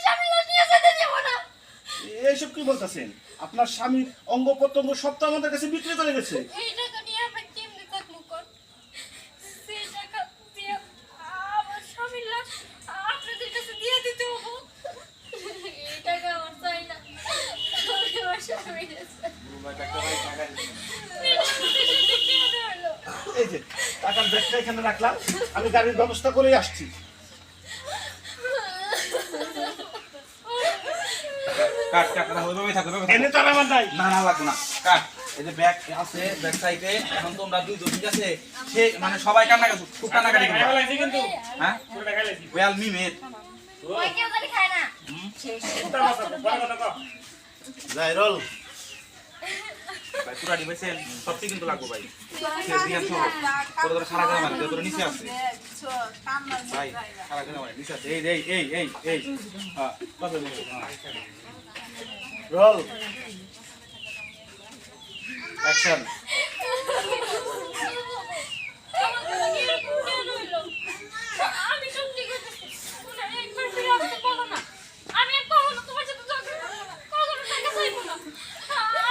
স্বামী লাশ নিয়ে যেতে দেব না। এইসব কি বলতেছেন? আপনার স্বামী অঙ্গ প্রত্যঙ্গ সব তো আমাদের কাছে বিক্রি করে গেছে। এই টাকা নিয়ে আমরা কেমনে থাকবো কর? সেই টাকা দিয়ে আমার স্বামীর লাশ আপনাদের কাছে দিয়ে দিতে হবো। এই টাকা আমার চাই না। আমি আমার স্বামীর কাছে এই যে টাকার ব্যাগটা এখানে রাখলাম, আমি গাড়ির ব্যবস্থা করে আসছি। কাট কাট না ওইভাবেই থাকো এনে তো আর আমার নাই। না না লাগবে না কাট এই যে ব্যাগ আছে ব্যাগ সাইডে এখন তোমরা দুইজন ঠিক আছে সে মানে সবাই কান্না করছো খুব কান্নাকাটি করবে কিন্তু হ্যাঁ ওয়াল মি মেট ওই কেউ জানি খায় না। জাইরল ভাই পুরা ডিভাইসের সবটি কিন্তু লাগবে ভাই সে দিয়ান সহ তোর তোর সারা গায় মানে তোর নিচে আছে ভাই সারা গায় মানে নিচে আছে এই হ্যাঁ কবে বলছো রোল অ্যাকশন। আমি সত্যি করতেছি। ওনারা একবার ফিরে আসতে বলো না। আমি আর কখনো তোমার সাথে ঝগড়া করবো না। কখনো টাকা চাইবো না।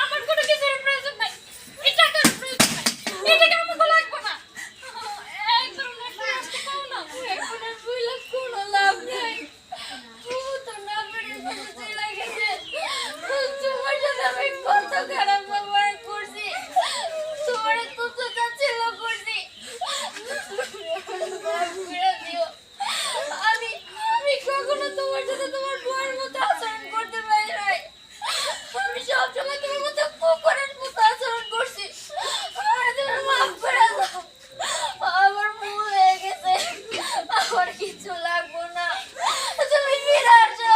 আমার কোনো কিছুর প্রয়োজন নাই। এই টাকার প্রয়োজন নাই। এই টাকা আমাকে লাগবে না। একবার ওনারা ফিরে আসতে পারো না। এখন আর বইলে কোনো লাভ নাই। ও তো না পেরে কাছে চলে গেছে। তোমার সাথে আমি কত খারাপ ব্যবহার করছি। তোমার কত চাচ্ছিল করছি। আমি কখনো তোমার সাথে তোমার বউয়ের মতো আচরণ করতে পারি নাই। আমি সবসময় তোমার মতো কুকুরের মতো আচরণ করছি। আমার তুমি মাফ করে দাও। আমার ভুল হয়ে গেছে। আমার কিছু লাগবো না। তুমি ফিরে আসো।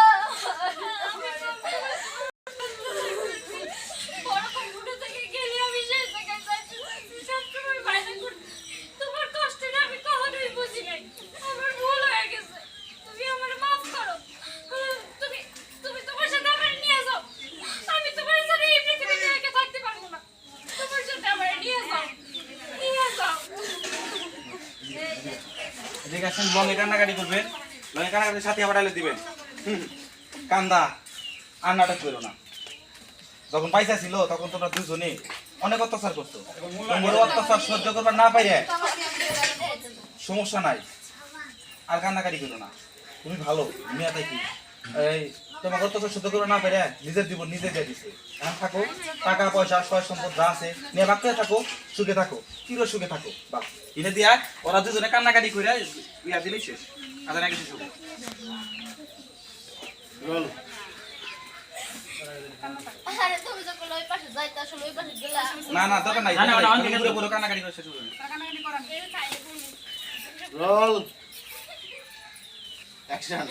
ওরকম ছোট থেকে গেলে আমি সেই জায়গায় যাইতে চাইছি। সবসময় বাইরে করতে। তোমার কষ্টটা আমি কখনোই বুঝি নাই। আমার ভুল হয়ে গেছে। তুমি আমার মাফ করো। তুমি তুমি তোমার সাথে আমার নিয়ে যাও। আমি তোমার সাথে এই পৃথিবীতে একা থাকতে পারবো না। তোমার সাথে আমার নিয়ে যাও। নিয়ে যাও। ঠিক আছে লঙ্গে কান্নাকাটি করবেন লঙ্গে কান্নাকাটির সাথে আবার ডালে দিবেন কান্দা আর নাটক করো না যখন পয়সা ছিল তখন তোমরা দুজনে অনেক অত্যাচার করতো তোমার অত্যাচার সহ্য করবার না পাইরে সমস্যা নাই আর কান্নাকাটি করো না তুমি ভালো মেয়ে তাই কি এই তোমার অত্যাচার সহ্য করবার না পাইরে নিজের জীবন নিজে দিয়ে দিছে এখন থাকো টাকা পয়সা সয় সম্পদ যা আছে নিয়ে বাঁচতে থাকো সুখে থাকো চির সুখে থাকো বাস এনে দিয়া ওরা দুজনে কান্নাকাটি করে ইয়া দিলেই শেষ আর না কিছু শুধু রোল আরে তুমি যখন ওই পাশে যাইতে আসলে ওই পাশে গেলা। না না দরকার নাই না, না, না, তুমি পুরো পুরো কান্নাকাটি করে শেষ হবে রোল অ্যাকশন।